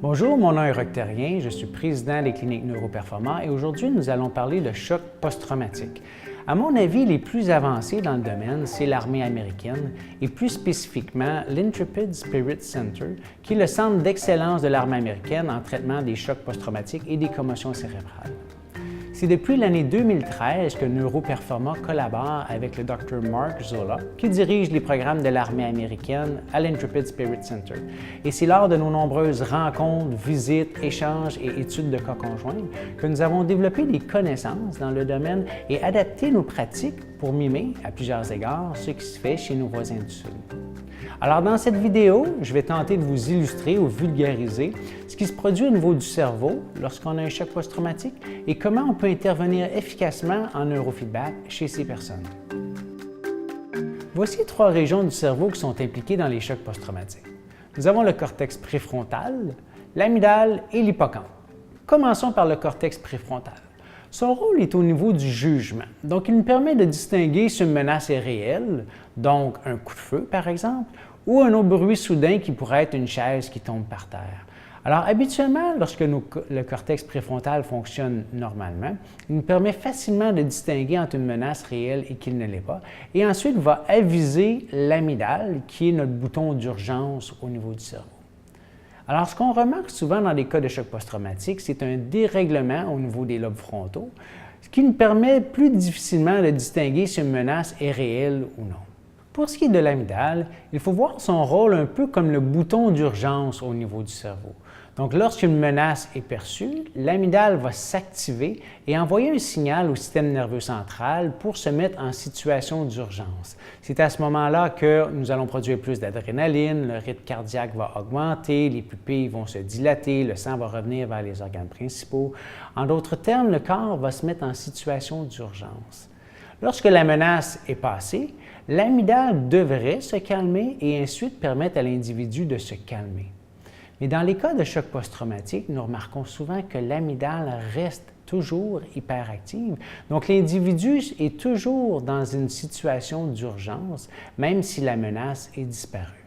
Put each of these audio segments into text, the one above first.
Bonjour, mon nom est Roch Terrien, je suis président des cliniques Neuroperformants et aujourd'hui nous allons parler de choc post-traumatique. À mon avis, les plus avancés dans le domaine, c'est l'armée américaine et plus spécifiquement l'Intrepid Spirit Center, qui est le centre d'excellence de l'armée américaine en traitement des chocs post-traumatiques et des commotions cérébrales. C'est depuis l'année 2013 que Neuroperformants collabore avec le Dr. Mark Zola, qui dirige les programmes de l'armée américaine à l'Intrepid Spirit Center. Et c'est lors de nos nombreuses rencontres, visites, échanges et études de cas conjoints que nous avons développé des connaissances dans le domaine et adapté nos pratiques pour mimer, à plusieurs égards, ce qui se fait chez nos voisins du Sud. Alors, dans cette vidéo, je vais tenter de vous illustrer ou vulgariser ce qui se produit au niveau du cerveau lorsqu'on a un choc post-traumatique et comment on peut intervenir efficacement en neurofeedback chez ces personnes. Voici trois régions du cerveau qui sont impliquées dans les chocs post-traumatiques. Nous avons le cortex préfrontal, l'amygdale et l'hippocampe. Commençons par le cortex préfrontal. Son rôle est au niveau du jugement, donc il nous permet de distinguer si une menace est réelle, donc un coup de feu par exemple, ou un autre bruit soudain qui pourrait être une chaise qui tombe par terre. Alors habituellement, lorsque le cortex préfrontal fonctionne normalement, il nous permet facilement de distinguer entre une menace réelle et qu'il ne l'est pas, et ensuite va aviser l'amygdale qui est notre bouton d'urgence au niveau du cerveau. Alors, ce qu'on remarque souvent dans les cas de choc post-traumatique, c'est un dérèglement au niveau des lobes frontaux, ce qui nous permet plus difficilement de distinguer si une menace est réelle ou non. Pour ce qui est de l'amygdale, il faut voir son rôle un peu comme le bouton d'urgence au niveau du cerveau. Donc, lorsqu'une menace est perçue, l'amygdale va s'activer et envoyer un signal au système nerveux central pour se mettre en situation d'urgence. C'est à ce moment-là que nous allons produire plus d'adrénaline, le rythme cardiaque va augmenter, les pupilles vont se dilater, le sang va revenir vers les organes principaux. En d'autres termes, le corps va se mettre en situation d'urgence. Lorsque la menace est passée, l'amygdale devrait se calmer et ensuite permettre à l'individu de se calmer. Mais dans les cas de choc post-traumatique, nous remarquons souvent que l'amygdale reste toujours hyperactive. Donc, l'individu est toujours dans une situation d'urgence, même si la menace est disparue.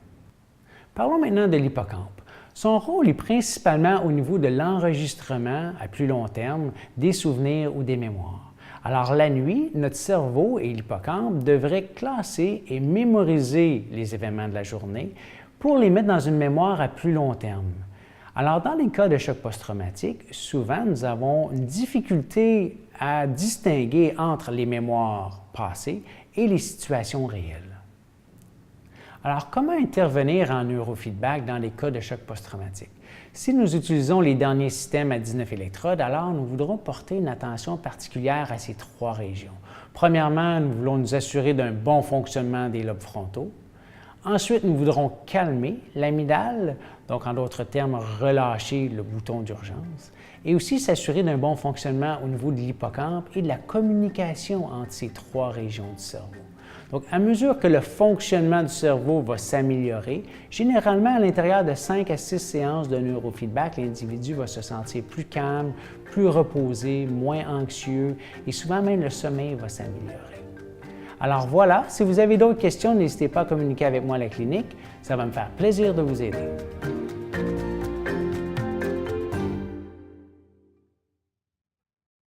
Parlons maintenant de l'hippocampe. Son rôle est principalement au niveau de l'enregistrement à plus long terme des souvenirs ou des mémoires. Alors, la nuit, notre cerveau et l'hippocampe devraient classer et mémoriser les événements de la journée pour les mettre dans une mémoire à plus long terme. Alors, dans les cas de choc post-traumatique, souvent, nous avons une difficulté à distinguer entre les mémoires passées et les situations réelles. Alors, comment intervenir en neurofeedback dans les cas de choc post-traumatique? Si nous utilisons les derniers systèmes à 19 électrodes, alors nous voudrons porter une attention particulière à ces trois régions. Premièrement, nous voulons nous assurer d'un bon fonctionnement des lobes frontaux. Ensuite, nous voudrons calmer l'amygdale, donc en d'autres termes, relâcher le bouton d'urgence, et aussi s'assurer d'un bon fonctionnement au niveau de l'hippocampe et de la communication entre ces trois régions du cerveau. Donc, à mesure que le fonctionnement du cerveau va s'améliorer, généralement à l'intérieur de 5 à 6 séances de neurofeedback, l'individu va se sentir plus calme, plus reposé, moins anxieux et souvent même le sommeil va s'améliorer. Alors voilà, si vous avez d'autres questions, n'hésitez pas à communiquer avec moi à la clinique. Ça va me faire plaisir de vous aider.